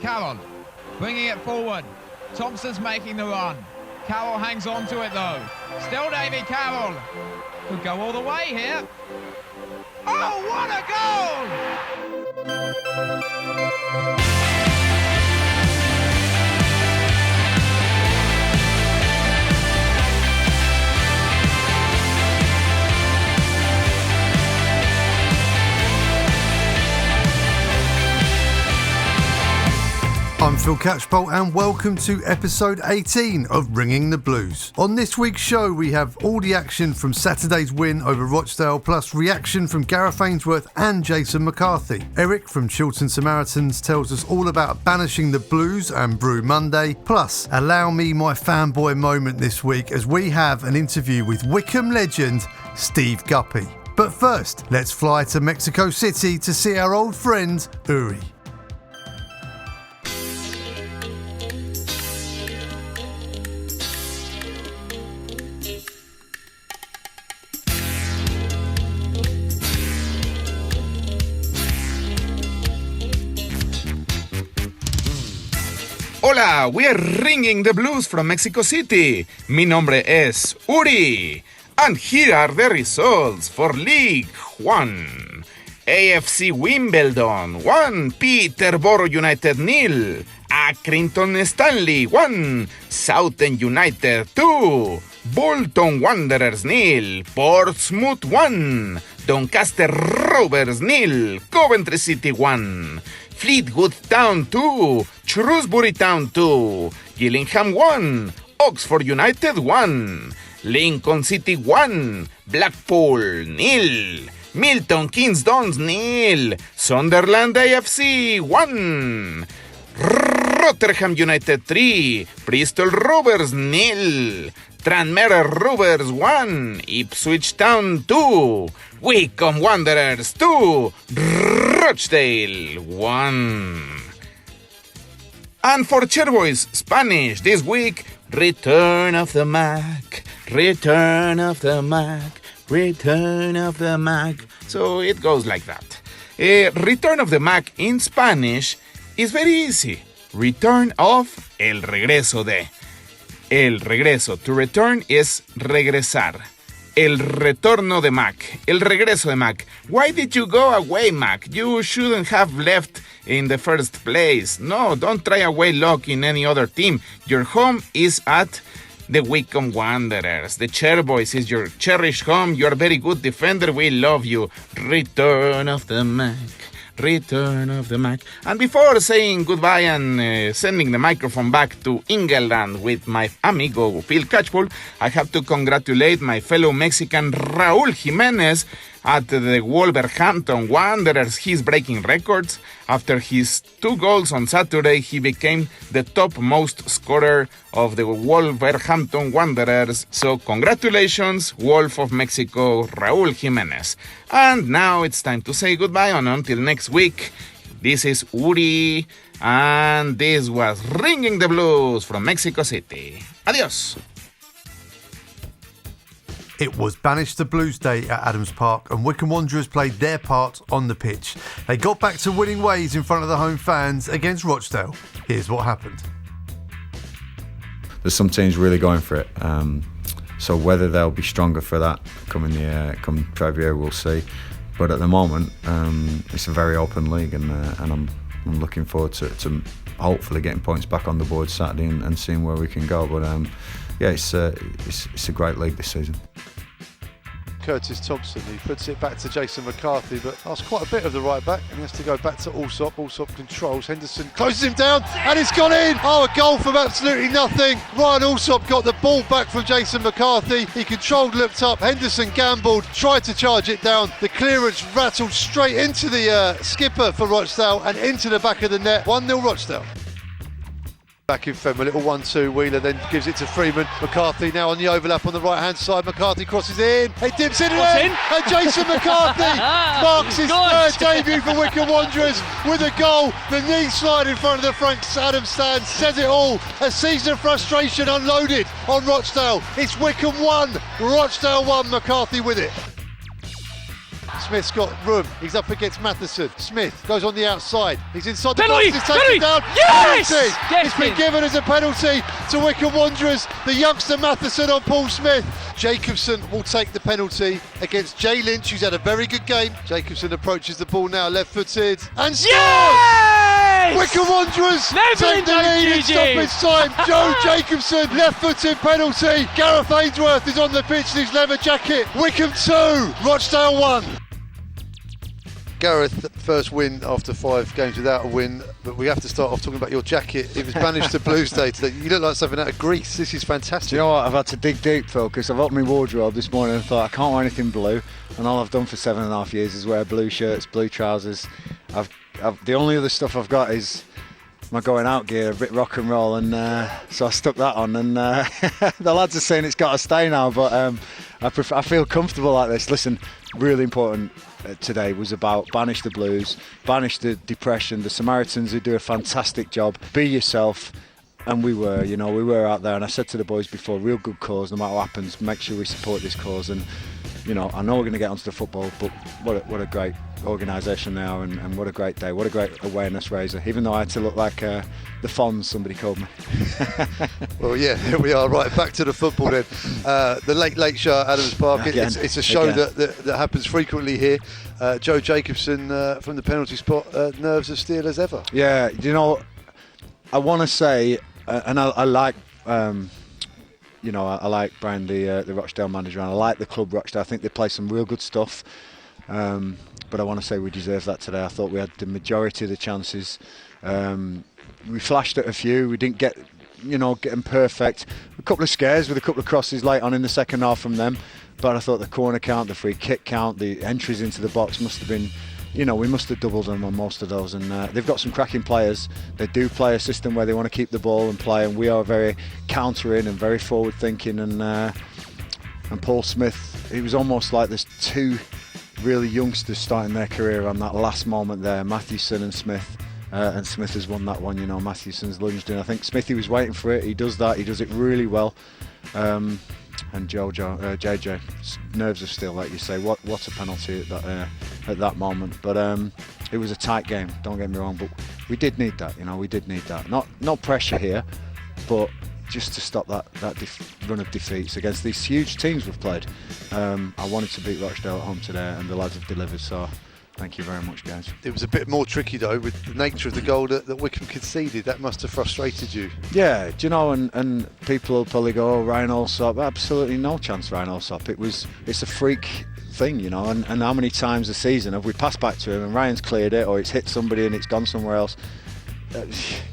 Carroll, bringing it forward. Thompson's making the run. Carroll hangs on to it though. Still Davy Carroll. Could go all the way here. Oh, what a goal! I'm Phil Catchpole and welcome to episode 18 of Ringing the Blues. On this week's show we have all the action from Saturday's win over Rochdale, plus reaction from Gareth Ainsworth and Jason McCarthy. Eric from Chiltern Samaritans tells us all about Banishing the Blues and Brew Monday, plus allow me my fanboy moment this week as we have an interview with Wycombe legend Steve Guppy. But first, let's fly to Mexico City to see our old friend Uri. Hola, we are ringing the blues from Mexico City. Mi nombre es Uri. And here are the results for League 1. AFC Wimbledon 1, Peterborough United 0, Accrington Stanley 1, Southend United 2, Bolton Wanderers 0, Portsmouth 1, Doncaster Rovers 0, Coventry City 1, Fleetwood Town 2, Shrewsbury Town 2, Gillingham 1, Oxford United 1, Lincoln City 1, Blackpool 0, Milton Keynes Dons 0, Sunderland AFC 1, Rotherham United 3, Bristol Rovers 0, Tranmere Rovers 1, Ipswich Town 2, Wycombe Wanderers 2, Rochdale 1. And for Chairboys Spanish this week, Return of the Mac, Return of the Mac, Return of the Mac. So it goes like that. Return of the Mac in Spanish is very easy. Return of, el regreso de. El regreso, to return is regresar. El retorno de Mac, el regreso de Mac. Why did you go away, Mac? You shouldn't have left in the first place. No, don't try away luck in any other team. Your home is at the Wycombe Wanderers. The Chairboys is your cherished home. You're a very good defender. We love you. Return of the Mac. Return of the Mac. And before saying goodbye and sending the microphone back to England with my amigo Phil Catchpole, I have to congratulate my fellow Mexican Raúl Jiménez at the Wolverhampton Wanderers. He's breaking records. After his 2 goals on Saturday, he became the topmost scorer of the Wolverhampton Wanderers. So congratulations, Wolf of Mexico, Raúl Jiménez. And now it's time to say goodbye, and until next week, this is Uri, and this was Ringing the Blues from Mexico City. Adios. It was Banish the Blues Day at Adams Park, and Wycombe Wanderers played their part on the pitch. They got back to winning ways in front of the home fans against Rochdale. Here's what happened. There's some teams really going for it. So whether they'll be stronger for that come February, we'll see. But at the moment, it's a very open league, and I'm looking forward to hopefully getting points back on the board Saturday and seeing where we can go. But yeah, it's a great league this season. Curtis Thompson, he puts it back to Jason McCarthy, but that's quite a bit of the right back, and he has to go back to Allsop. Allsop controls, Henderson closes him down, and it's gone in! Oh, a goal from absolutely nothing. Ryan Allsop got the ball back from Jason McCarthy. He controlled, looked up, Henderson gambled, tried to charge it down. The clearance rattled straight into the skipper for Rochdale and into the back of the net. 1-0 Rochdale. Back in Fem, a little 1-2, Wheeler then gives it to Freeman. McCarthy now on the overlap on the right hand side. McCarthy crosses in, it dips in and Jason McCarthy marks his third debut for Wycombe Wanderers with a goal. The knee slide in front of the Frank Adams stand says it all. A season of frustration unloaded on Rochdale. It's Wycombe 1, Rochdale 1, McCarthy with it. Smith's got room. He's up against Matheson. Smith goes on the outside. He's inside the Penalty! box. He's taken down. Yes! Penalty! It's been given as a penalty to Wycombe Wanderers. The youngster Matheson on Paul Smith. Jacobson will take the penalty against Jay Lynch, who's had a very good game. Jacobson approaches the ball now, left-footed, and scores! Yes! Wycombe Wanderers take the lead in stoppage time. Joe Jacobson, left-footed penalty. Gareth Ainsworth is on the pitch in his leather jacket. Wycombe 2, Rochdale 1. Gareth, first win after 5 games without a win, but we have to start off talking about your jacket. It was banished to Blues Day today. You look like something out of Greece. This is fantastic. Do you know what? I've had to dig deep, Phil, because I've opened my wardrobe this morning and thought I can't wear anything blue, and all I've done for 7.5 years is wear blue shirts, blue trousers. The only other stuff I've got is my going out gear, a bit rock and roll, and so I stuck that on, and the lads are saying it's got to stay now, but I feel comfortable like this. Listen, really important today was about banish the blues, banish the depression. The Samaritans who do a fantastic job. Be yourself. And we were out there, and I said to the boys before, real good cause, no matter what happens, make sure we support this cause. And I know we're going to get onto the football, but what a great organisation they are, and what a great day, what a great awareness raiser, even though I had to look like the Fonz, somebody called me. Well, yeah, here we are, right, back to the football then. The late show at Adams Park, it's a show that happens frequently here. Joe Jacobson from the penalty spot, nerves of steel as ever. Yeah, I want to say, and I like, I like Brian, the Rochdale manager, and I like the club Rochdale. I think they play some real good stuff. But I want to say we deserve that today. I thought we had the majority of the chances. We flashed at a few. We didn't get them perfect. A couple of scares with a couple of crosses late on in the second half from them. But I thought the corner count, the free kick count, the entries into the box must have been, we must have doubled them on most of those. And they've got some cracking players. They do play a system where they want to keep the ball and play. And we are very countering and very forward thinking. And Paul Smith, it was almost like there's two really youngsters starting their career on that last moment there, Matheson and Smith. And Smith has won that one, Matheson's lunged in. I think Smithy was waiting for it. He does that. He does it really well. And JJ, nerves of steel, like you say. What a penalty at that moment. But it was a tight game. Don't get me wrong, but we did need that. We did need that. Not pressure here, but just to stop that run of defeats against these huge teams we've played. I wanted to beat Rochdale at home today, and the lads have delivered. So. Thank you very much, guys. It was a bit more tricky, though, with the nature of the goal that Wycombe conceded. That must have frustrated you. Yeah, and people will probably go, Ryan Allsop. Absolutely no chance, Ryan Allsop. It's a freak thing, and how many times a season have we passed back to him and Ryan's cleared it, or it's hit somebody and it's gone somewhere else.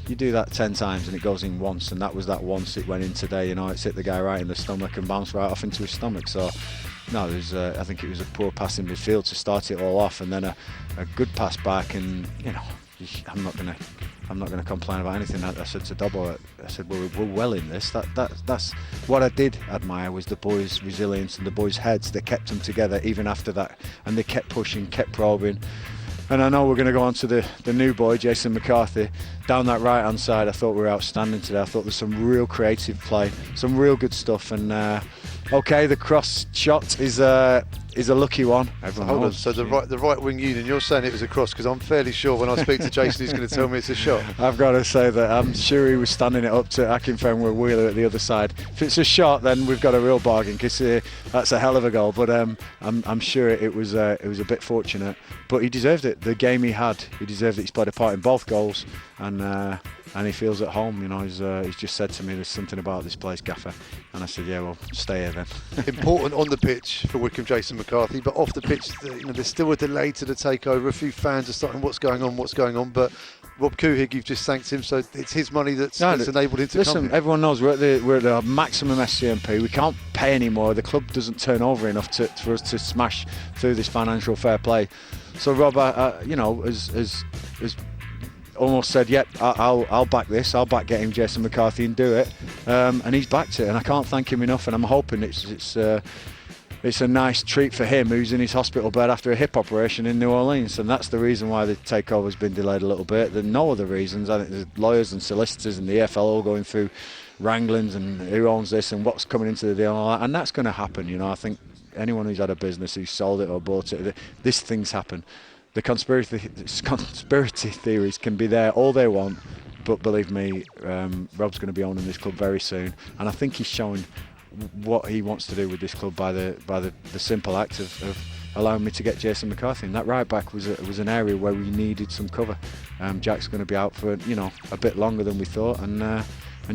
You do that 10 times and it goes in once, and that was that once it went in today. It's hit the guy right in the stomach and bounced right off into his stomach. So no, I think it was a poor pass in midfield to start it all off, and then a good pass back. And I'm not gonna complain about anything. I said to Dobbo, I said we're well in this. That's what I did admire, was the boys' resilience and the boys' heads. They kept them together even after that, and they kept pushing, kept probing. And I know we're going to go on to the new boy, Jason McCarthy, down that right-hand side. I thought we were outstanding today. I thought there's some real creative play, some real good stuff. And okay, the cross shot is a lucky one. Everyone knows. So the right wing union, you're saying it was a cross, because I'm fairly sure when I speak to Jason, he's going to tell me it's a shot. I've got to say that I'm sure he was standing it up to Akinfenwa Wheeler at the other side. If it's a shot, then we've got a real bargain, because that's a hell of a goal. But I'm sure it was a bit fortunate. But he deserved it. The game he deserved it. He's played a part in both goals, and he feels at home. He's just said to me, there's something about this place, Gaffer. And I said, yeah, well, stay here then. Important on the pitch for Wycombe, Jason McCarthy, but off the pitch, there's still a delay to the takeover. A few fans are starting, what's going on, but Rob Couhig, you've just thanked him, so it's his money that's enabled him to come. Listen, everyone knows we're at the maximum SCMP. We can't pay anymore. The club doesn't turn over enough for us to smash through this financial fair play. So Rob, has almost said, yep, I'll back this. I'll back getting Jason McCarthy and do it. And he's backed it, and I can't thank him enough. And I'm hoping it's a nice treat for him, who's in his hospital bed after a hip operation in New Orleans. And that's the reason why the takeover's been delayed a little bit. There's no other reasons. I think there's lawyers and solicitors and the EFL all going through wranglings and who owns this and what's coming into the deal and all that. And that's going to happen. I think anyone who's had a business, who's sold it or bought it, these things happen. The conspiracy theories can be there all they want, but believe me, Rob's going to be owning this club very soon, and I think he's showing what he wants to do with this club by the simple act of allowing me to get Jason McCarthy. And that right back was an area where we needed some cover. Jack's going to be out for a bit longer than we thought, and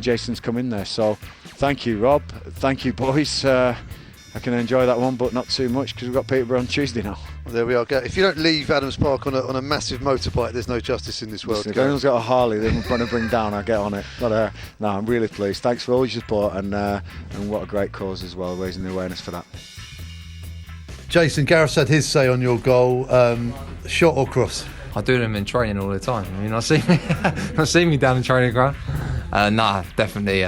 Jason's come in there. So thank you, Rob. Thank you, boys. I can enjoy that one, but not too much because we've got Peterborough on Tuesday now. Well, there we are. If you don't leave Adams Park on a massive motorbike, there's no justice in this world. If anyone's got a Harley they're going to bring down, I'll get on it. But no, I'm really pleased. Thanks for all your support, and what a great cause as well, raising the awareness for that. Jason, Gareth had his say on your goal. Shot or cross? I do them in training all the time. I mean, I see me down the training ground. Nah, definitely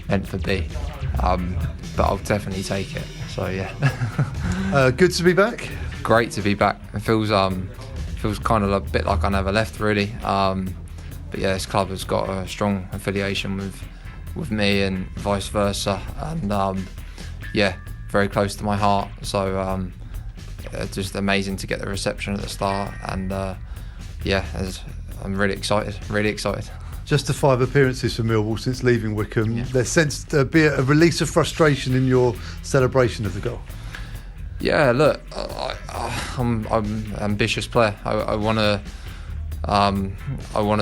meant for B. But I'll definitely take it. So yeah. Good to be back. Great to be back. It feels kind of a bit like I never left, really. But yeah, this club has got a strong affiliation with me and vice versa, and yeah, very close to my heart. So just amazing to get the reception at the start, and yeah, I'm really excited. Just the 5 appearances for Millwall since leaving Wycombe. Yeah. There sensed to be a release of frustration in your celebration of the goal. Yeah, look, I'm an ambitious player. I want to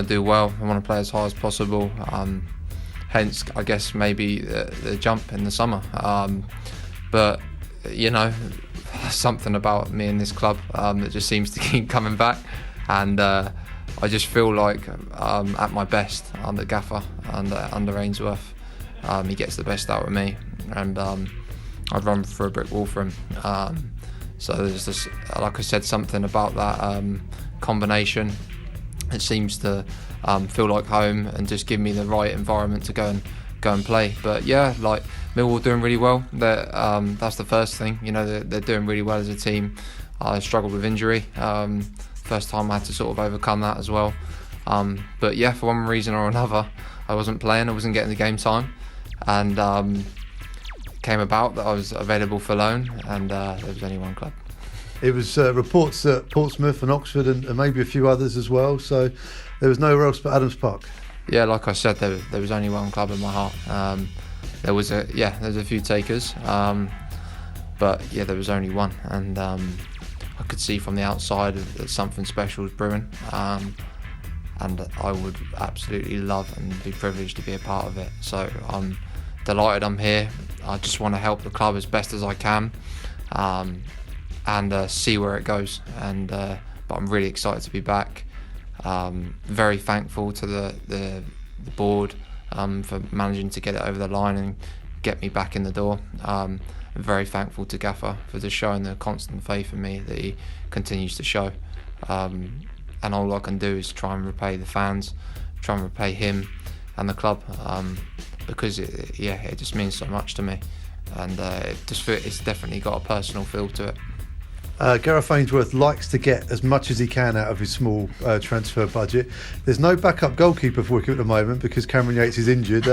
do well. I want to play as high as possible. Hence, I guess maybe the jump in the summer. But something about me in this club that just seems to keep coming back, and I just feel like at my best under Gaffer, under Ainsworth. He gets the best out of me, and I'd run through a brick wall for him. So there's this, like I said, something about that combination. It seems to feel like home and just give me the right environment to go and play. But yeah, like Millwall doing really well. That's the first thing. They're doing really well as a team. I struggled with injury. First time I had to sort of overcome that as well. But yeah, for one reason or another, I wasn't playing. I wasn't getting the game time, and came about that I was available for loan, and there was only one club. It was reports at Portsmouth and Oxford and maybe a few others as well. So there was nowhere else but Adams Park. Yeah, like I said, there was only one club in my heart. There was a few takers, but yeah, there was only one, and I could see from the outside that something special was brewing, and I would absolutely love and be privileged to be a part of it. So I'm delighted I'm here. I just want to help the club as best as I can, and see where it goes. But I'm really excited to be back. Very thankful to the board for managing to get it over the line and get me back in the door. I'm very thankful to Gaffer for just showing the constant faith in me that he continues to show. And all I can do is try and repay the fans, try and repay him and the club, because it just means so much to me, and it's definitely got a personal feel to it. Gareth Ainsworth likes to get as much as he can out of his small transfer budget. There's no backup goalkeeper for Wycombe at the moment because Cameron Yates is injured.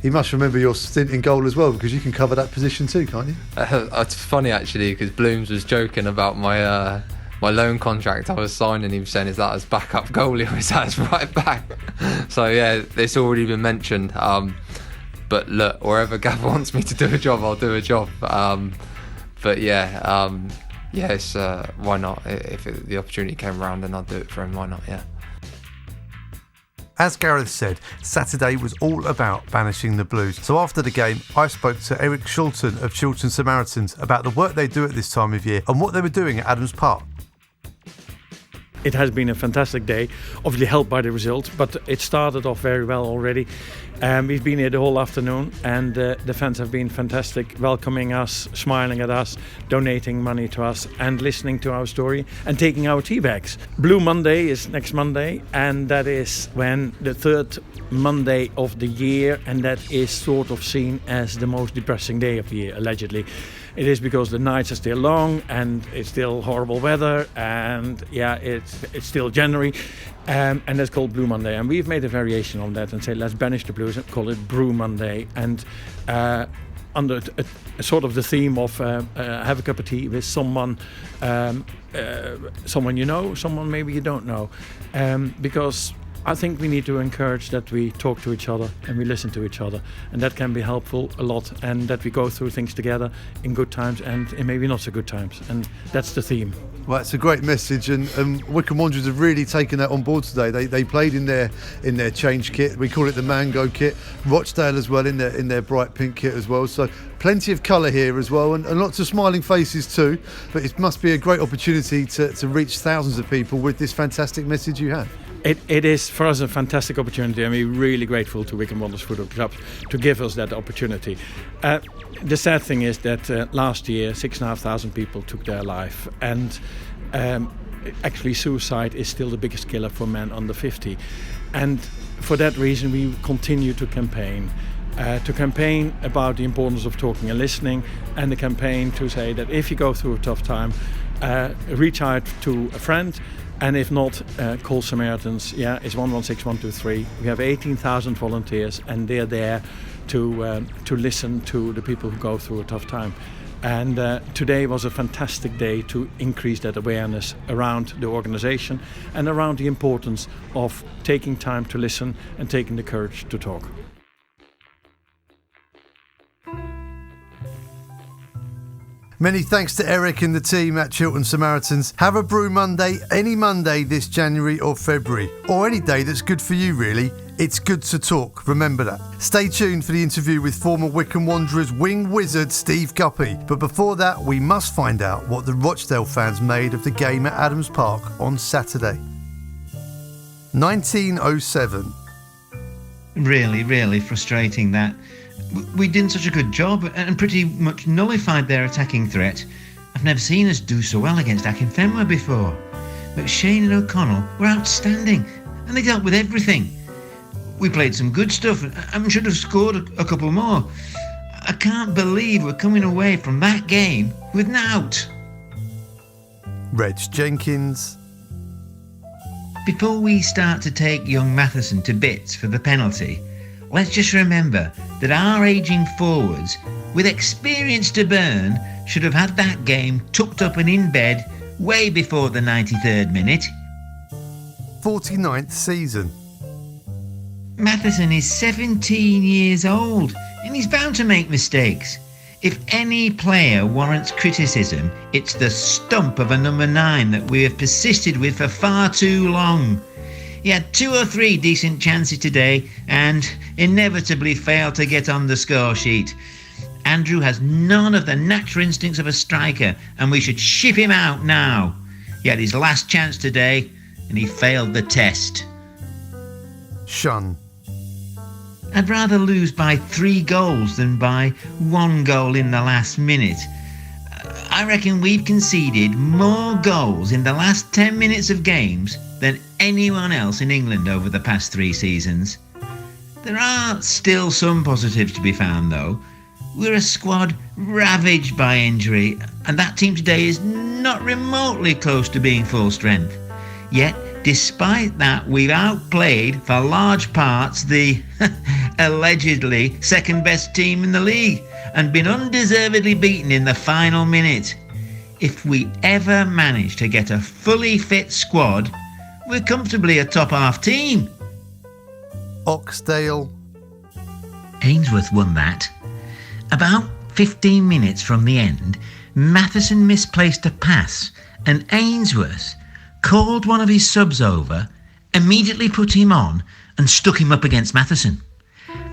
You must remember your stint in goal as well, because you can cover that position too, can't you? It's funny actually, because Blooms was joking about my loan contract I was signing. He was saying, is that as backup goalie or is that as right back? So yeah, it's already been mentioned. But look, wherever Gav wants me to do a job, I'll do a job. But yeah, yes, why not? If the opportunity came around, then I'd do it for him. Why not? Yeah. As Gareth said, Saturday was all about banishing the Blues. So after the game, I spoke to Eric Chiltern of Chiltern Samaritans about the work they do at this time of year and what they were doing at Adams Park. It has been a fantastic day, obviously helped by the result, but it started off very well already. We've been here the whole afternoon, and the fans have been fantastic, welcoming us, smiling at us, donating money to us, and listening to our story, and taking our tea bags. Blue Monday is next Monday, and that is when the third Monday of the year, and that is sort of seen as the most depressing day of the year, allegedly. It is because the nights are still long and it's still horrible weather, and yeah, it's still January, and that's called Blue Monday. And we've made a variation on that and say let's banish the blues and call it Brew Monday. And under sort of the theme of have a cup of tea with someone, someone you know, someone maybe you don't know, because I think we need to encourage that we talk to each other and we listen to each other, and that can be helpful a lot, and that we go through things together in good times and in maybe not so good times, and that's the theme. Well, it's a great message, and Wycombe Wanderers have really taken that on board today. They played in their change kit. We call it the Mango kit. Rochdale as well in their bright pink kit as well. So plenty of colour here as well, and lots of smiling faces too. But it must be a great opportunity to reach thousands of people with this fantastic message you have. It is for us a fantastic opportunity, and we're really grateful to Wycombe Wanderers Football Club to give us that opportunity. The sad thing is that last year 6,500 people took their life, and actually suicide is still the biggest killer for men under 50. And for that reason we continue to campaign about the importance of talking and listening, and the campaign to say that if you go through a tough time, reach out to a friend. And if not, call Samaritans. Yeah, it's 116123. We have 18,000 volunteers, and they're there to listen to the people who go through a tough time. And today was a fantastic day to increase that awareness around the organisation and around the importance of taking time to listen and taking the courage to talk. Many thanks to Eric and the team at Chiltern Samaritans. Have a Brew Monday, any Monday this January or February, or any day that's good for you really. It's good to talk, remember that. Stay tuned for the interview with former Wycombe Wanderers wing wizard Steve Guppy. But before that, we must find out what the Rochdale fans made of the game at Adams Park on Saturday. 1907. Really frustrating that. We'd done such a good job and pretty much nullified their attacking threat. I've never seen us do so well against Akinfenwa before. But Shane and O'Connell were outstanding, and they dealt with everything. We played some good stuff and should have scored a couple more. I can't believe we're coming away from that game with nought. Reg Jenkins. Before we start to take young Matheson to bits for the penalty, let's just remember that our ageing forwards, with experience to burn, should have had that game tucked up and in bed way before the 93rd minute. 49th season. Matheson is 17 years old and he's bound to make mistakes. If any player warrants criticism, it's the stump of a number 9 that we have persisted with for far too long. He had 2 or 3 decent chances today and inevitably failed to get on the score sheet. Andrew has none of the natural instincts of a striker, and we should ship him out now. He had his last chance today and he failed the test. Shun. I'd rather lose by 3 goals than by 1 goal in the last minute. I reckon we've conceded more goals in the last 10 minutes of games than anyone else in England over the past 3 seasons. There are still some positives to be found though. We're a squad ravaged by injury, and that team today is not remotely close to being full strength. Yet, despite that, we've outplayed for large parts the allegedly second best team in the league and been undeservedly beaten in the final minute. If we ever manage to get a fully fit squad, we're comfortably a top half team. Oxdale. Ainsworth won that. About 15 minutes from the end, Matheson misplaced a pass and Ainsworth called one of his subs over, immediately put him on and stuck him up against Matheson.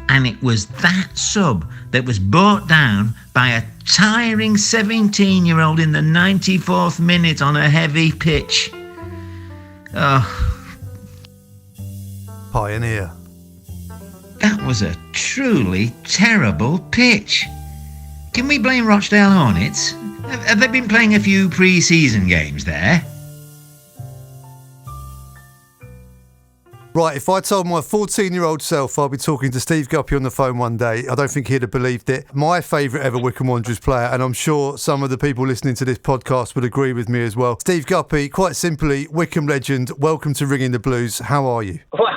And it was that sub that was brought down by a tiring 17-year-old in the 94th minute on a heavy pitch. Oh. Pioneer. That was a truly terrible pitch. Can we blame Rochdale Hornets? Have they been playing a few pre-season games there? Right, if I told my 14-year-old self I'd be talking to Steve Guppy on the phone one day, I don't think he'd have believed it. My favourite ever Wycombe Wanderers player, and I'm sure some of the people listening to this podcast would agree with me as well. Steve Guppy, quite simply, Wycombe legend, welcome to Ringing the Blues. How are you? Well,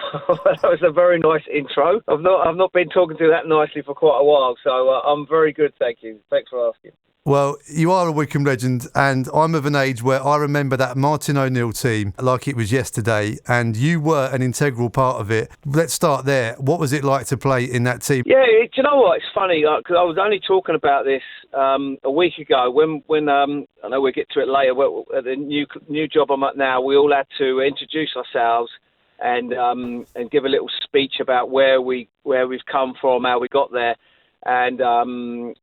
that was a very nice intro. I've not been talking to you that nicely for quite a while, so I'm very good, thank you. Thanks for asking. Well, you are a Wycombe legend, and I'm of an age where I remember that Martin O'Neill team like it was yesterday, and you were an integral part of it. Let's start there. What was it like to play in that team? Yeah, do you know what? It's funny, because I was only talking about this a week ago when I know we'll get to it later, at the new job I'm at now, we all had to introduce ourselves and give a little speech about where we've come from, how we got there, and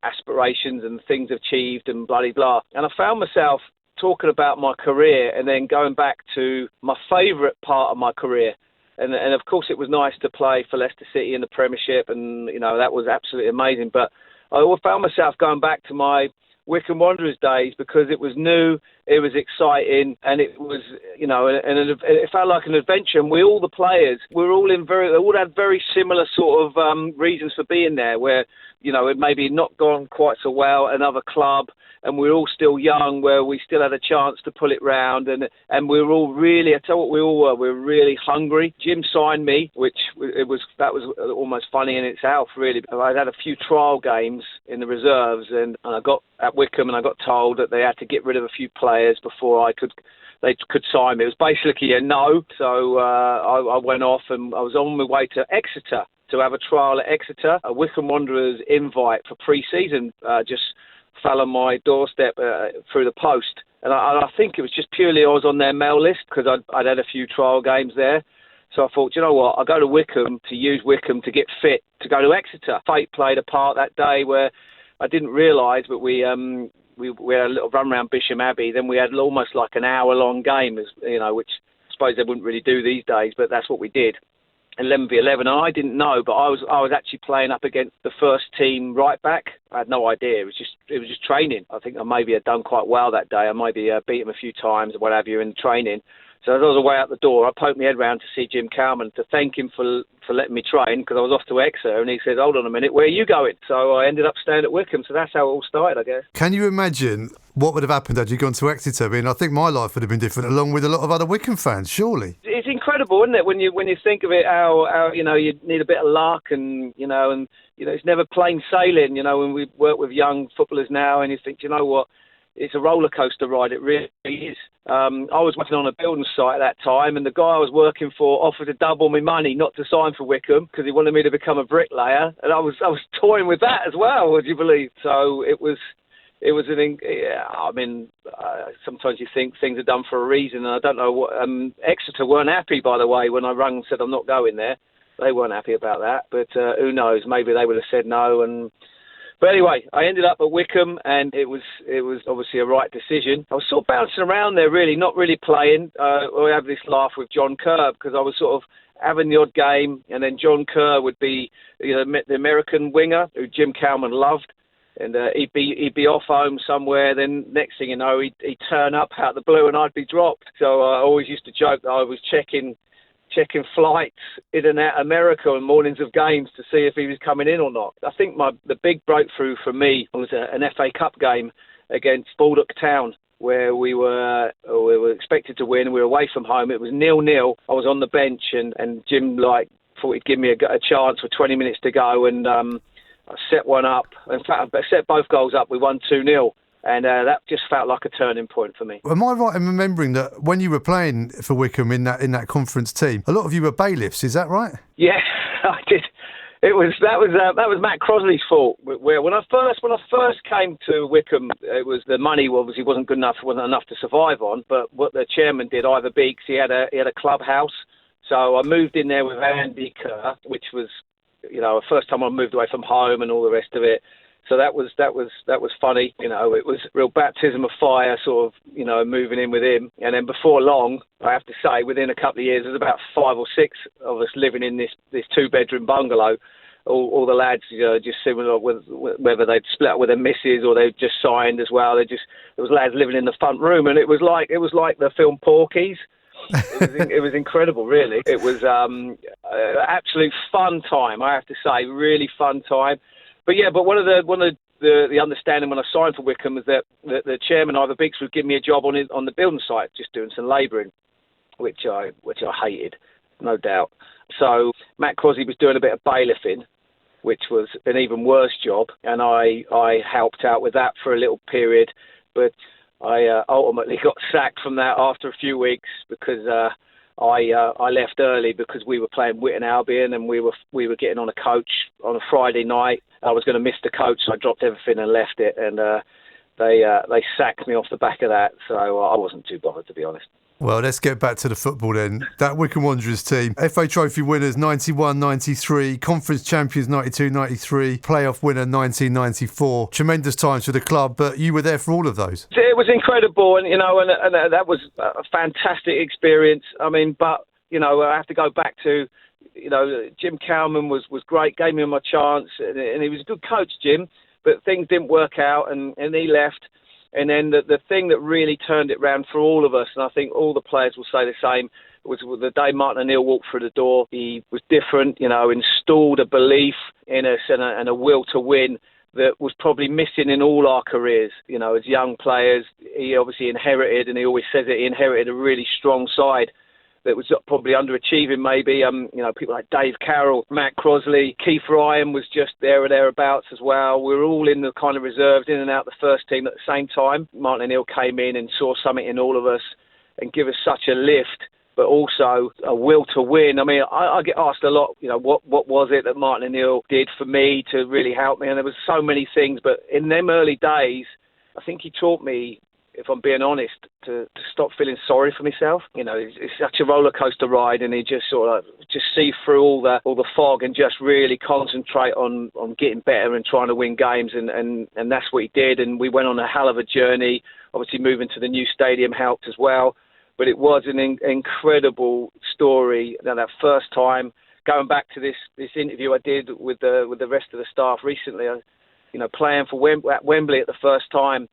aspirations and things achieved and bloody blah. And I found myself talking about my career and then going back to my favourite part of my career. And of course it was nice to play for Leicester City in the Premiership, and that was absolutely amazing. But I found myself going back to my Wycombe Wanderers days because it was new, it was exciting, and it was, it felt like an adventure. And all the players, we all had very similar sort of reasons for being there, where, it maybe not gone quite so well at another club, and we're all still young, where we still had a chance to pull it round, and we were all really, I tell you what we all were, we were really hungry. Jim signed me, that was almost funny in itself, really. I'd had a few trial games in the reserves, and I got at Wycombe, and I got told that they had to get rid of a few players before they could sign me. It was basically a no, so I went off, and I was on my way to Exeter to have a trial at Exeter. A Wycombe Wanderers invite for pre-season just fell on my doorstep through the post. And I think it was just purely I was on their mail list because I'd had a few trial games there. So I thought, you know what, I'll go to Wycombe to use Wycombe to get fit to go to Exeter. Fate played a part that day where I didn't realise, but we had a little run around Bisham Abbey. Then we had almost like an hour-long game, which I suppose they wouldn't really do these days, but that's what we did. 11v11, and I didn't know, but I was actually playing up against the first team right back. I had no idea. It was just training. I think I maybe had done quite well that day. I maybe beat him a few times or what have you in training. So as I was away out the door, I poked my head round to see Jim Cowman to thank him for letting me train, because I was off to Exeter, and he said, hold on a minute, where are you going? So I ended up staying at Wycombe, so that's how it all started, I guess. Can you imagine what would have happened had you gone to Exeter? I mean, I think my life would have been different, along with a lot of other Wycombe fans, surely. It's incredible, isn't it, when you think of it, how you need a bit of luck, and it's never plain sailing, when we work with young footballers now, and you think, you know what, it's a roller coaster ride, it really is. I was working on a building site at that time, and the guy I was working for offered to double my money not to sign for Wycombe because he wanted me to become a bricklayer, and I was toying with that as well, would you believe? So it was sometimes you think things are done for a reason, and I don't know what. Exeter weren't happy, by the way, when I rang and said I'm not going there. They weren't happy about that, but who knows? Maybe they would have said no. But anyway, I ended up at Wycombe, and it was obviously a right decision. I was sort of bouncing around there, really, not really playing. I have this laugh with John Kerr, because I was sort of having the odd game, and then John Kerr would be the American winger who Jim Cowman loved. And he'd be off home somewhere. Then next thing you know, he'd turn up out of the blue, and I'd be dropped. So I always used to joke that I was checking flights in and out America on mornings of games to see if he was coming in or not. I think the big breakthrough for me was an FA Cup game against Baldock Town, where we were expected to win. We were away from home. It was 0-0. I was on the bench, and Jim thought he'd give me a chance with 20 minutes to go, and I set one up. In fact, I set both goals up. We won 2-0. And that just felt like a turning point for me. Am I right in remembering that when you were playing for Wycombe in that conference team, a lot of you were bailiffs? Is that right? Yeah, I did. That was Matt Crosley's fault. Where when I first came to Wycombe, it was the money obviously wasn't enough to survive on. But what the chairman did, Ivor Beeks, he had a clubhouse. So I moved in there with Andy Kerr, which was the first time I moved away from home and all the rest of it. So that was funny. It was real baptism of fire, sort of, moving in with him. And then before long, I have to say, within a couple of years, there's about 5 or 6 of us living in this 2-bedroom bungalow. All the lads, just similar, whether they'd split up with their missus or they'd just signed as well. There was lads living in the front room, and it was like the film Porky's. It was incredible, really. It was absolute fun time, I have to say, really fun time. But one of the understanding when I signed for Wycombe was that the chairman, Ivor Biggs, would give me a job on the building site, just doing some labouring, which I hated, no doubt. So Matt Crosby was doing a bit of bailiffing, which was an even worse job, and I helped out with that for a little period, but I ultimately got sacked from that after a few weeks because I left early because we were playing Witton Albion and we were getting on a coach on a Friday night. I was going to miss the coach, so I dropped everything and left it, and they sacked me off the back of that, so I wasn't too bothered, to be honest. Well, let's get back to the football then. That Wycombe Wanderers team, FA Trophy winners 91-93, Conference Champions 92-93, playoff winner 1994. Tremendous times for the club, but you were there for all of those. It was incredible, and that was a fantastic experience. I mean, but I have to go back to, Jim Cowman was great, gave me my chance, and he was a good coach, Jim. But things didn't work out, and he left. And then the thing that really turned it round for all of us, and I think all the players will say the same, was the day Martin O'Neill walked through the door. He was different, installed a belief in us and a will to win that was probably missing in all our careers. As young players, he obviously inherited, and he always says it, he inherited a really strong side that was probably underachieving maybe. People like Dave Carroll, Matt Crosley, Keith Ryan was just there or thereabouts as well. We were all in the kind of reserves, in and out the first team at the same time. Martin O'Neill came in and saw something in all of us and give us such a lift, but also a will to win. I mean, I get asked a lot, what was it that Martin O'Neill did for me to really help me? And there was so many things, but in them early days, I think he taught me, if I'm being honest, to stop feeling sorry for myself. It's such a roller coaster ride, and he just sort of just see through all the fog and just really concentrate on getting better and trying to win games, and that's what he did. And we went on a hell of a journey. Obviously, moving to the new stadium helped as well, but it was an incredible story. Now, that first time, going back to this interview I did with the rest of the staff recently, playing at Wembley at the first time.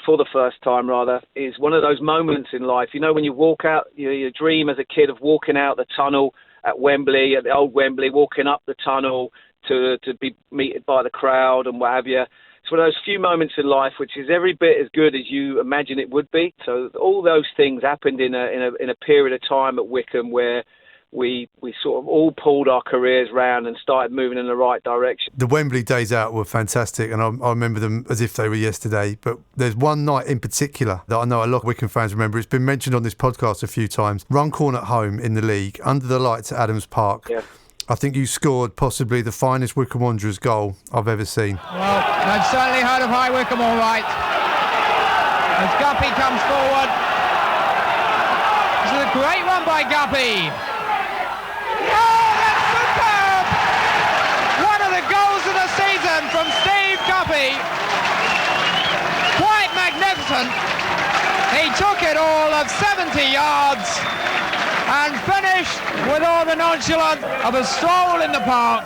For the first time, rather, is one of those moments in life. When you walk out, your dream as a kid of walking out the tunnel at Wembley, at the old Wembley, walking up the tunnel to be meted by the crowd and what have you. It's one of those few moments in life which is every bit as good as you imagine it would be. So all those things happened in a period of time at Wycombe where we sort of all pulled our careers round and started moving in the right direction. The Wembley days out were fantastic, and I remember them as if they were yesterday. But there's one night in particular that I know a lot of Wycombe fans remember. It's been mentioned on this podcast a few times. Runcorn at home in the league, under the lights at Adams Park. Yeah. I think you scored possibly the finest Wycombe Wanderers goal I've ever seen. Well, they've certainly heard of High Wycombe all right. As Guppy comes forward. This is a great run by Guppy. From Steve Guppy, quite magnificent. He took it all of 70 yards and finished with all the nonchalance of a stroll in the park.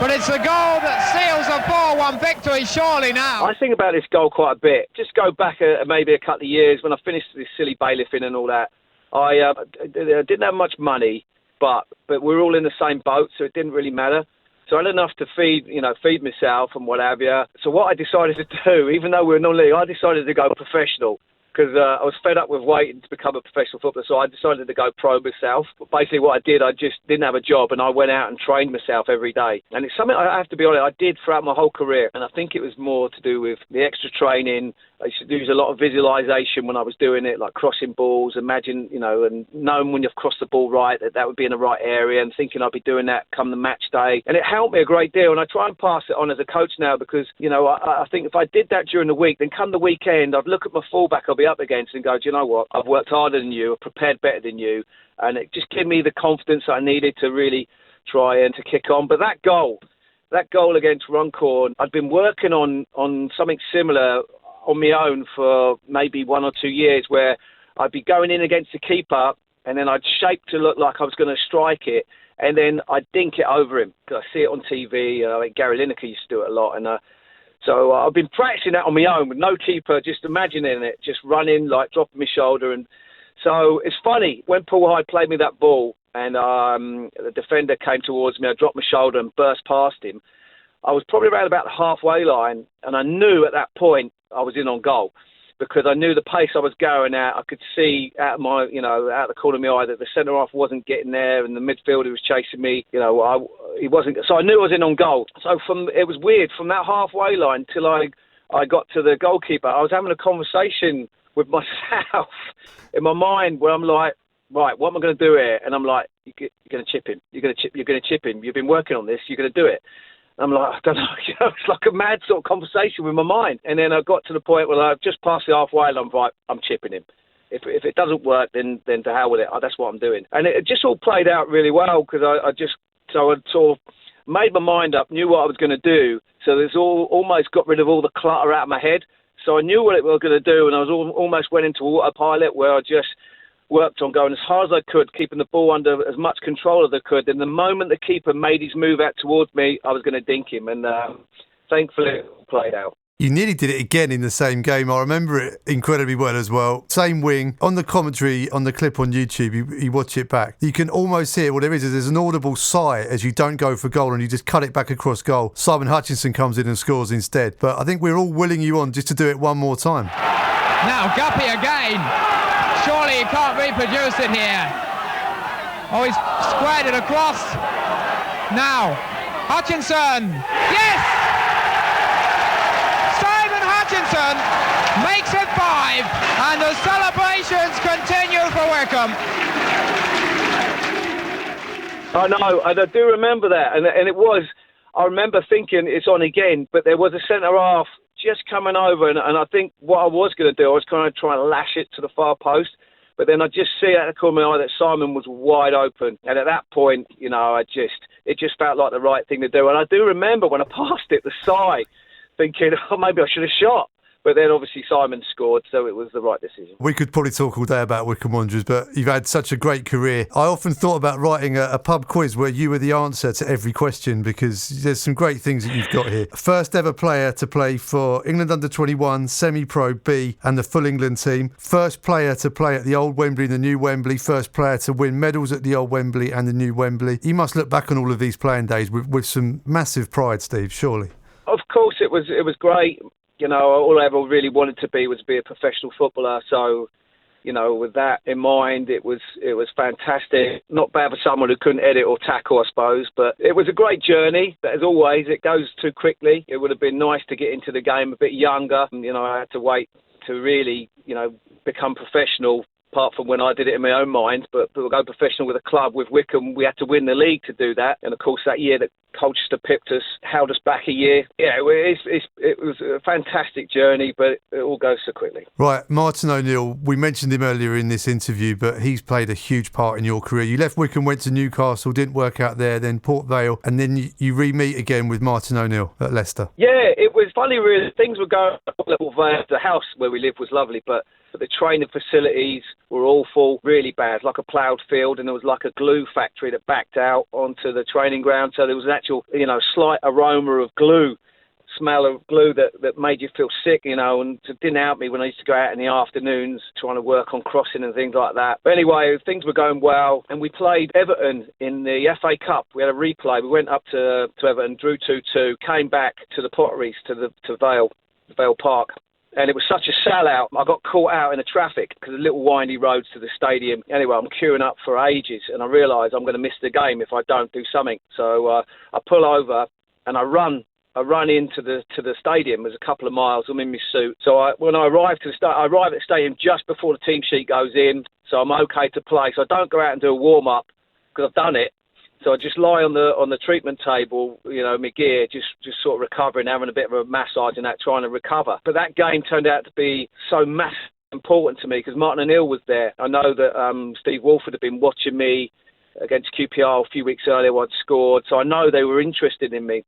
But it's a goal that seals a 4-1 victory surely now. I think about this goal quite a bit. Just go back maybe a couple of years when I finished this silly bailiffing and all that. I didn't have much money, but we were all in the same boat, so it didn't really matter. So I had enough to feed myself and what have you. So what I decided to do, even though we were non-league, I decided to go professional because I was fed up with waiting to become a professional footballer. So I decided to go pro myself. But basically what I did, I just didn't have a job and I went out and trained myself every day. And it's something I have to be honest, I did throughout my whole career. And I think it was more to do with the extra training. I used to use a lot of visualisation when I was doing it, like crossing balls, imagine, and knowing when you've crossed the ball right, that would be in the right area and thinking I'd be doing that come the match day. And it helped me a great deal. And I try and pass it on as a coach now because, I think if I did that during the week, then come the weekend, I'd look at my fullback I'll be up against and go, do you know what? I've worked harder than you, I've prepared better than you. And it just gave me the confidence I needed to really try and to kick on. But that goal against Runcorn, I'd been working on something similar on my own for maybe 1 or 2 years where I'd be going in against the keeper and then I'd shape to look like I was going to strike it and then I'd dink it over him because I see it on TV. Gary Lineker used to do it a lot. And so I've been practicing that on my own with no keeper, just imagining it, just running, like dropping my shoulder and So it's funny, when Paul Hyde played me that ball and the defender came towards me, I dropped my shoulder and burst past him. I was probably around about the halfway line, and I knew at that point I was in on goal, because I knew the pace I was going at. I could see out of the corner of my eye that the centre-half wasn't getting there, and the midfielder was chasing me. He wasn't. So I knew I was in on goal. So it was weird, from that halfway line till I got to the goalkeeper, I was having a conversation with myself in my mind where I'm like, right, what am I going to do here? And I'm like, you're going to chip him. You're going to chip him. You've been working on this. You're going to do it. I'm like, I don't know, it's like a mad sort of conversation with my mind. And then I got to the point where I've just passed the halfway and I'm like, I'm chipping him. If it doesn't work, then to hell with it. That's what I'm doing. And it just all played out really well, because I sort of made my mind up, knew what I was going to do. So there's almost got rid of all the clutter out of my head. So I knew what it was going to do, and I was almost went into autopilot, where I just worked on going as hard as I could, keeping the ball under as much control as I could. And the moment the keeper made his move out towards me, I was going to dink him. And thankfully, it played out. You nearly did it again in the same game. I remember it incredibly well as well. Same wing. On the commentary, on the clip on YouTube, you watch it back. You can almost hear what there is there's an audible sigh as you don't go for goal and you just cut it back across goal. Simon Hutchinson comes in and scores instead. But I think we're all willing you on just to do it one more time. Now Guppy again. Surely he can't reproduce it here. Oh, he's squared it across. Now, Hutchinson. Yes! Simon Hutchinson makes it 5, and the celebrations continue for Wycombe. I know, and I do remember that, and it was, I remember thinking it's on again, but there was a centre-half just coming over, and I think what I was going to do, I was kind of trying to lash it to the far post, but then I just see out of the corner of my eye that Simon was wide open, and at that point, it just felt like the right thing to do. And I do remember when I passed it, the sigh, thinking, oh, maybe I should have shot. But then obviously Simon scored, so it was the right decision. We could probably talk all day about Wycombe Wanderers, but you've had such a great career. I often thought about writing a pub quiz where you were the answer to every question, because there's some great things that you've got here. First ever player to play for England under-21, semi-pro B and the full England team. First player to play at the old Wembley and the new Wembley. First player to win medals at the old Wembley and the new Wembley. You must look back on all of these playing days with some massive pride, Steve, surely. Of course it was great. All I ever really wanted to be was be a professional footballer. So, with that in mind, it was fantastic. Not bad for someone who couldn't edit or tackle, I suppose. But it was a great journey. But as always, it goes too quickly. It would have been nice to get into the game a bit younger. I had to wait to really, become professional, apart from when I did it in my own mind. But we'll go professional with a club. With Wycombe, we had to win the league to do that. And of course, that year that Colchester pipped us, held us back a year. Yeah, it was a fantastic journey, but it all goes so quickly. Right, Martin O'Neill, we mentioned him earlier in this interview, but he's played a huge part in your career. You left Wycombe, went to Newcastle, didn't work out there, then Port Vale, and then you re-meet again with Martin O'Neill at Leicester. Yeah, it was funny, really. Things were going at Port Vale. The house where we lived was lovely, but the training facilities were awful, really bad, like a ploughed field, and there was like a glue factory that backed out onto the training ground. So there was an actual, slight aroma of glue, smell of glue that made you feel sick, and it didn't help me when I used to go out in the afternoons trying to work on crossing and things like that. But anyway, things were going well, and we played Everton in the FA Cup. We had a replay. We went up to Everton, drew 2-2, came back to the Potteries, to Vale Park. And it was such a sellout, I got caught out in the traffic because of little windy roads to the stadium. Anyway, I'm queuing up for ages, and I realise I'm going to miss the game if I don't do something. So I pull over and I run into the stadium. There's a couple of miles. I'm in my suit. So when I arrive at the stadium just before the team sheet goes in, so I'm okay to play. So I don't go out and do a warm-up because I've done it. So I just lie on the treatment table, my gear, just sort of recovering, having a bit of a massage and that, trying to recover. But that game turned out to be so massive, important to me because Martin O'Neill was there. I know that Steve Walford had been watching me against QPR a few weeks earlier when I'd scored. So I know they were interested in me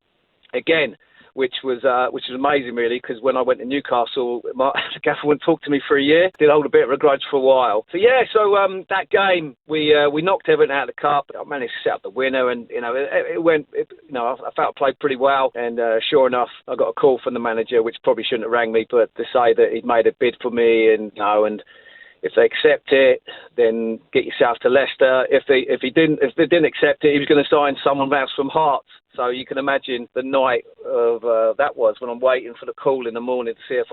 again, which was amazing, really, because when I went to Newcastle, the gaffer wouldn't talk to me for a year. Did hold a bit of a grudge for a while. So that game we knocked Everton out of the cup. I managed to set up the winner, and it went. I felt I played pretty well. And sure enough, I got a call from the manager, which probably shouldn't have rang me, but to say that he'd made a bid for me, and if they accept it, then get yourself to Leicester. If they didn't accept it, he was going to sign someone else from Hearts. So you can imagine the night of that was when I'm waiting for the call in the morning to see if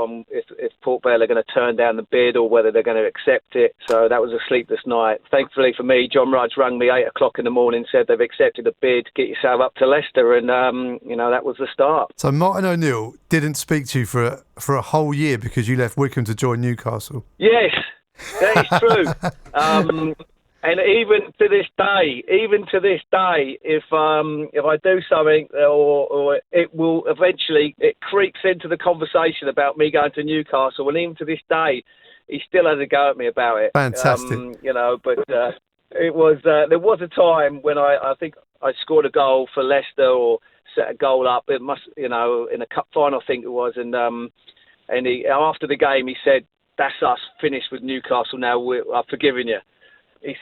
Port Vale are going to turn down the bid or whether they're going to accept it. So that was a sleepless night. Thankfully for me, John Rudge rang me 8 o'clock in the morning, said they've accepted the bid. Get yourself up to Leicester, and that was the start. So Martin O'Neill didn't speak to you for a whole year because you left Wycombe to join Newcastle. Yes, that is true. And even to this day, if I do something or it will eventually, it creeps into the conversation about me going to Newcastle, and even to this day, he still has a go at me about it. Fantastic. But it was there was a time when I think I scored a goal for Leicester or set a goal up. It must, in a cup final, I think it was, and he, after the game, he said, "That's us, finished with Newcastle now. I've forgiven you." I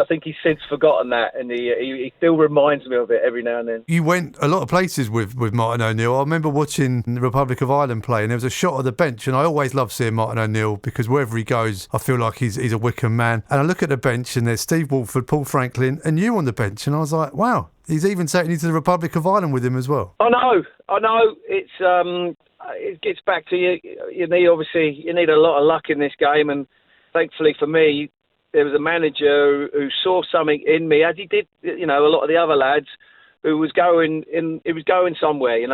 think he's since forgotten that, and he still reminds me of it every now and then. You went a lot of places with Martin O'Neill. I remember watching the Republic of Ireland play, and there was a shot of the bench, and I always love seeing Martin O'Neill because wherever he goes, I feel like he's a Wycombe man. And I look at the bench, and there's Steve Walford, Paul Franklin, and you on the bench, and I was like, wow, he's even taking you to the Republic of Ireland with him as well. I know. It gets back to you. You need a lot of luck in this game, and thankfully for me, there was a manager who saw something in me, as he did, a lot of the other lads, who was going somewhere. He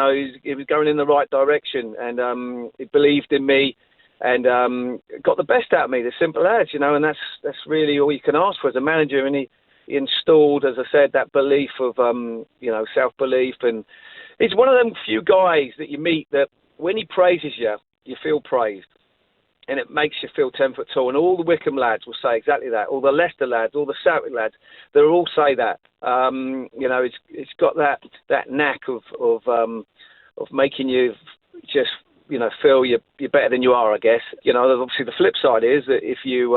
was going in the right direction, and he believed in me, and got the best out of me. The simple as, and that's really all you can ask for as a manager. And he installed, as I said, that belief of self-belief, and he's one of them few guys that you meet that when he praises you, you feel praised. And it makes you feel 10 foot tall. And all the Wycombe lads will say exactly that. All the Leicester lads, all the Celtic lads, they'll all say that. It's got that knack of making you just feel you're better than you are, I guess. Obviously the flip side is that if you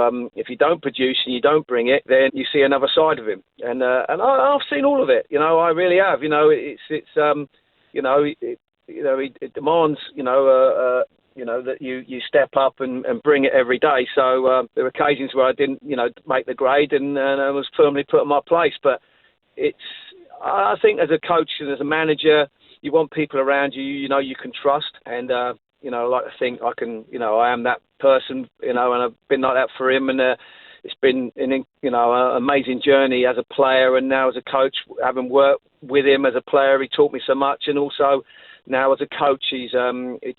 don't produce and you don't bring it, then you see another side of him. And I've seen all of it. I really have. It demands that you step up and bring it every day. So there were occasions where I didn't, make the grade and I was firmly put in my place. But I think as a coach and as a manager, you want people around you, you can trust. And, I like to think I can, I am that person, and I've been like that for him. And it's been an amazing journey as a player and now as a coach, having worked with him as a player. He taught me so much, and also now as a coach, he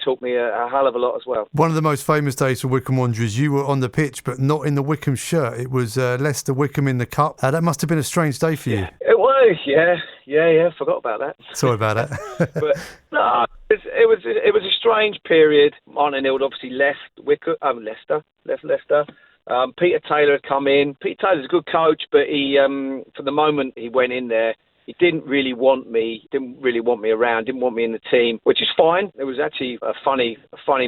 taught me a hell of a lot as well. One of the most famous days for Wycombe Wanderers, you were on the pitch, but not in the Wycombe shirt. It was Leicester Wycombe in the cup. That must have been a strange day for you. It was, yeah. Forgot about that. Sorry about that. But no, it was a strange period. Martin O'Neill obviously left Leicester. Peter Taylor had come in. Peter Taylor's a good coach, but he, for the moment he went in there, he didn't really want me around, didn't want me in the team, which is fine. It was actually a funny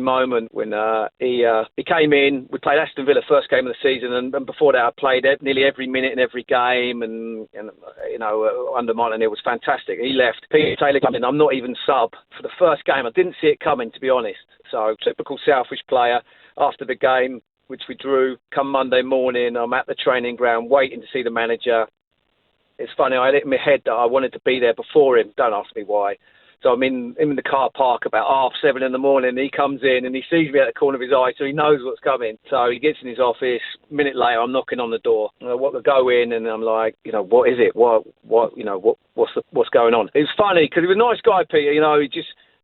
moment when he came in. We played Aston Villa first game of the season, and before that I played nearly every minute in every game, and under Martin, it was fantastic. He left. Peter Taylor came in. I'm not even sub for the first game. I didn't see it coming, to be honest. So typical selfish player. After the game, which we drew, come Monday morning, I'm at the training ground waiting to see the manager. It's funny, I had it in my head that I wanted to be there before him. Don't ask me why. So I'm in the car park about 7:30 in the morning, and he comes in and he sees me at the corner of his eye, so he knows what's coming. So he gets in his office. A minute later, I'm knocking on the door. I want to go in, and I'm like, what is it? What's going on? It was funny because he was a nice guy, Peter.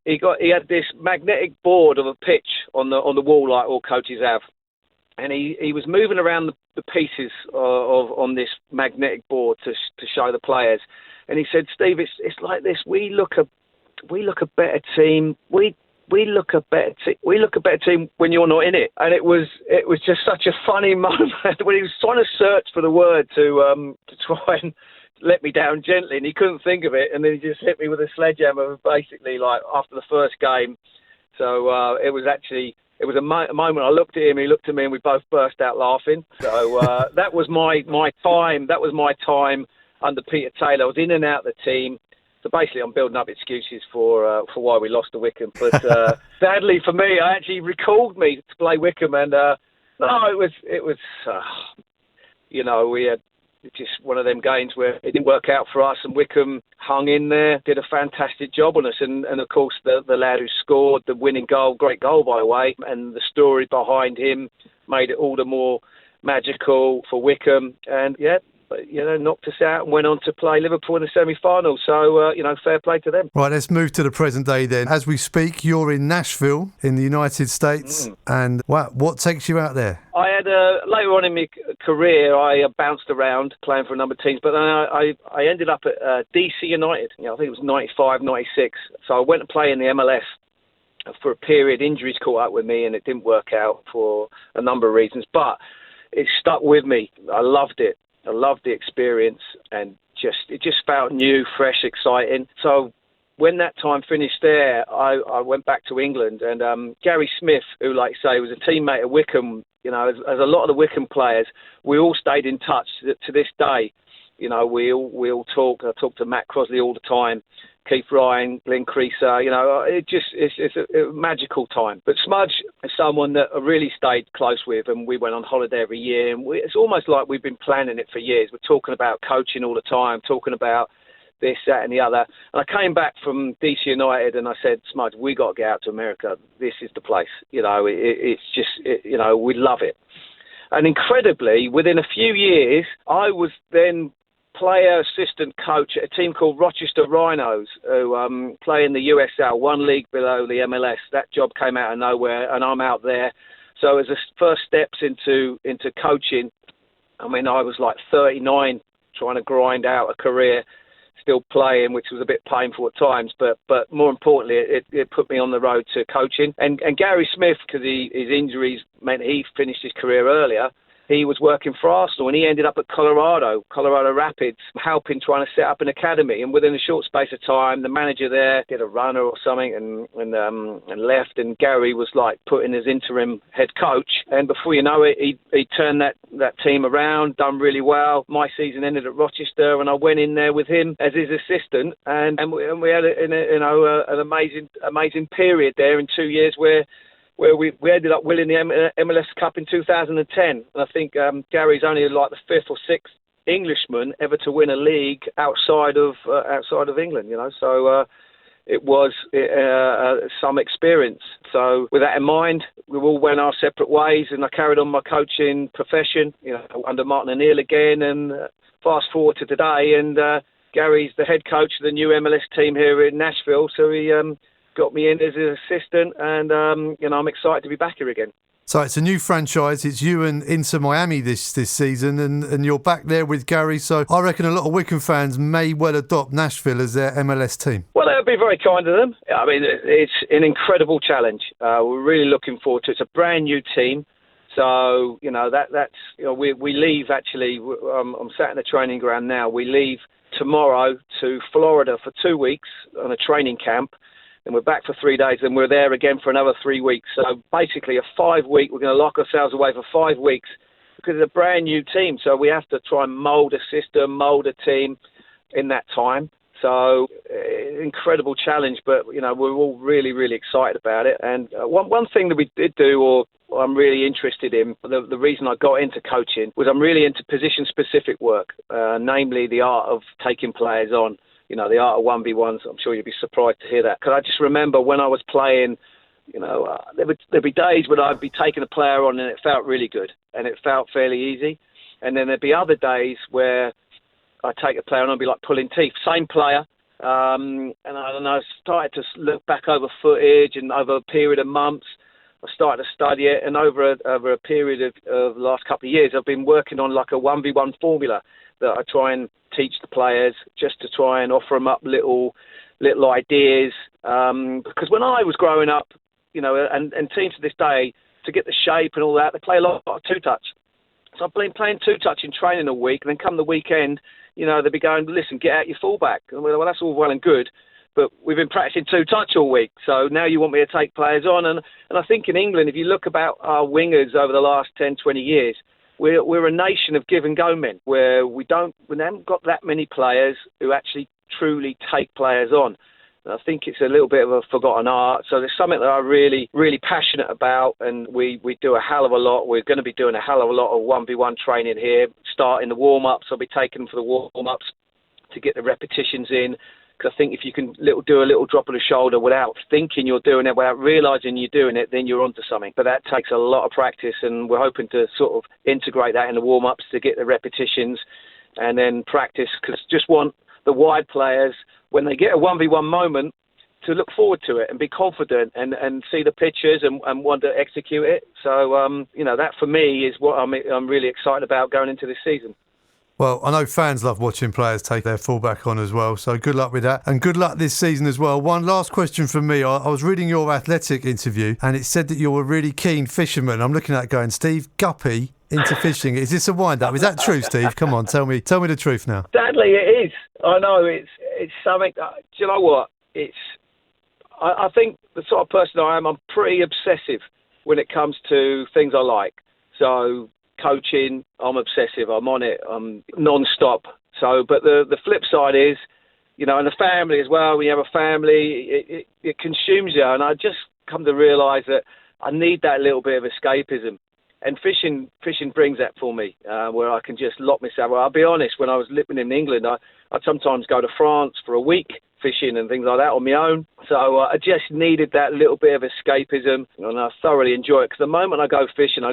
He had this magnetic board of a pitch on the wall like all coaches have. And he was moving around the pieces on this magnetic board to show the players. And he said, "Steve, it's like this. We look a better team. We look a better team when you're not in it." And it was just such a funny moment when he was trying to search for the word to try and let me down gently, and he couldn't think of it. And then he just hit me with a sledgehammer, basically, like after the first game. So it was a moment. I looked at him, he looked at me, and we both burst out laughing. So that was my time. That was my time under Peter Taylor. I was in and out of the team. So basically, I'm building up excuses for why we lost to Wycombe. But sadly for me, I actually recalled me to play Wycombe, and No, it was. We had just one of them games where it didn't work out for us, and Wycombe hung in there, did a fantastic job on us, and of course the lad who scored the winning goal, great goal by the way, and the story behind him made it all the more magical for Wycombe, and knocked us out and went on to play Liverpool in the semi-final. So, fair play to them. Right, let's move to the present day then. As we speak, you're in Nashville in the United States. And what takes you out there? I had later on in my career, I bounced around playing for a number of teams, but then I ended up at DC United. I think it was 95, 96. So I went to play in the MLS for a period. Injuries caught up with me and it didn't work out for a number of reasons, but it stuck with me. I loved it. I loved the experience, and it just felt new, fresh, exciting. So when that time finished there, I went back to England, and Gary Smith, who, like I say, was a teammate of Wycombe, as a lot of the Wycombe players, we all stayed in touch to this day. We all talk. I talk to Matt Crosley all the time, Keith Ryan, Glenn Creaser. It's a magical time. But Smudge is someone that I really stayed close with, and we went on holiday every year. And it's almost like we've been planning it for years. We're talking about coaching all the time, talking about this, that, and the other. And I came back from DC United, and I said, Smudge, we got to get out to America. This is the place. We love it. And incredibly, within a few years, I was then player assistant coach at a team called Rochester Rhinos, who play in the USL, one league below the MLS. That job came out of nowhere, and I'm out there. So as the first steps into coaching, I was like 39, trying to grind out a career, still playing, which was a bit painful at times. But more importantly, it put me on the road to coaching. And Gary Smith, because his injuries meant he finished his career earlier, he was working for Arsenal, and he ended up at Colorado Rapids, helping trying to set up an academy. And within a short space of time, the manager there did a runner or something and left. And Gary was like put in as interim head coach. And before you know it, he turned that team around, done really well. My season ended at Rochester, and I went in there with him as his assistant. And we had an amazing period there in 2 years where we ended up winning the MLS Cup in 2010. And I think Gary's only like the fifth or sixth Englishman ever to win a league outside of England. So it was some experience. So with that in mind, we all went our separate ways, and I carried on my coaching profession, under Martin O'Neill again. And fast forward to today, and Gary's the head coach of the new MLS team here in Nashville. So he got me in as an assistant, and I'm excited to be back here again. So it's a new franchise. It's you and Inter Miami this season, and you're back there with Gary. So I reckon a lot of Wycombe fans may well adopt Nashville as their MLS team. Well, that would be very kind of them. It's an incredible challenge. We're really looking forward to it. It's a brand new team. So, we leave actually. I'm sat in the training ground now. We leave tomorrow to Florida for 2 weeks on a training camp. And we're back for 3 days, and we're there again for another 3 weeks. So basically a 5 week, we're going to lock ourselves away for 5 weeks because it's a brand new team. So we have to try and mould a system, mould a team in that time. So incredible challenge, but, we're all really, really excited about it. And one thing that we did do, or I'm really interested in, the reason I got into coaching was I'm really into position-specific work, namely the art of taking players on. The art of 1v1s. I'm sure you'd be surprised to hear that. Because I just remember when I was playing, there'd be days when I'd be taking a player on and it felt really good and it felt fairly easy. And then there'd be other days where I'd take a player on and I'd be like pulling teeth. Same player. And I started to look back over footage, and over a period of months, I started to study it. And over a period of the last couple of years, I've been working on like a 1v1 formula that I try and teach the players, just to try and offer them up little ideas. Because when I was growing up, and teams to this day, to get the shape and all that, they play a lot of two-touch. So I've been playing two-touch in training all week, and then come the weekend, they'll be going, listen, get out your fullback. Well, that's all well and good, but we've been practicing two-touch all week, so now you want me to take players on. And I think in England, if you look about our wingers over the last 10, 20 years, we're a nation of give and go men, where we haven't got that many players who actually truly take players on. I think it's a little bit of a forgotten art. So there's something that I'm really, really passionate about, and we do a hell of a lot. We're going to be doing a hell of a lot of 1v1 training here, starting the warm-ups. I'll be taking them for the warm-ups to get the repetitions in. Because I think if you can do a little drop of the shoulder without thinking you're doing it, without realising you're doing it, then you're onto something. But that takes a lot of practice, and we're hoping to sort of integrate that in the warm-ups to get the repetitions and then practice. Because just want the wide players, when they get a 1v1 moment, to look forward to it and be confident and see the pictures and want to execute it. So, that for me is what I'm really excited about going into this season. Well, I know fans love watching players take their fullback on as well, so good luck with that. And good luck this season as well. One last question from me. I was reading your Athletic interview, and it said that you're a really keen fisherman. I'm looking at it going, Steve, Guppy into fishing. Is this a wind-up? Is that true, Steve? Come on, tell me the truth now. Sadly, it is. I know, it's something that, do you know what? I think the sort of person I am, I'm pretty obsessive when it comes to things I like. So coaching, I'm obsessive. I'm on it. I'm non-stop. So, but the flip side is, and the family as well. When you have a family, it consumes you. And I just come to realise that I need that little bit of escapism. And fishing brings that for me, where I can just lock myself. Well, I'll be honest, when I was living in England, I'd sometimes go to France for a week fishing and things like that on my own. So I just needed that little bit of escapism, and I thoroughly enjoy it. Because the moment I go fishing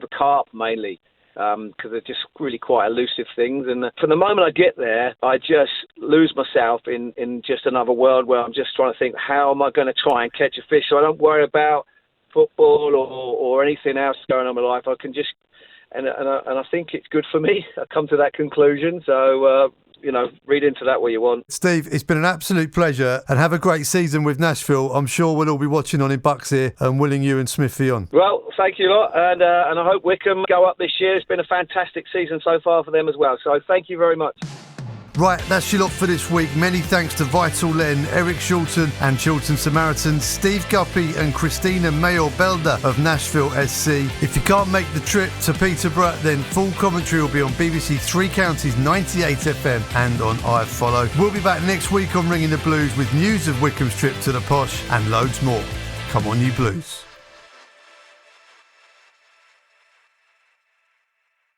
for carp mainly, because they're just really quite elusive things. And from the moment I get there, I just lose myself in just another world where I'm just trying to think, how am I going to try and catch a fish? So I don't worry about football or anything else going on in my life. I can just, and I think it's good for me. I come to that conclusion. So, read into that what you want. Steve, it's been an absolute pleasure, and have a great season with Nashville. I'm sure we'll all be watching on in Bucks here and willing you and Smithy on. Well, thank you a lot, and I hope Wycombe go up this year. It's been a fantastic season so far for them as well. So thank you very much. Right, that's your lot for this week. Many thanks to Vital Len, Eric Chiltern and Chiltern Samaritans, Steve Guppy and Christina Mayor-Belder of Nashville SC. If you can't make the trip to Peterborough, then full commentary will be on BBC Three Counties 98 FM and on iFollow. We'll be back next week on Ringing the Blues with news of Wycombe's trip to the Posh and loads more. Come on, you Blues.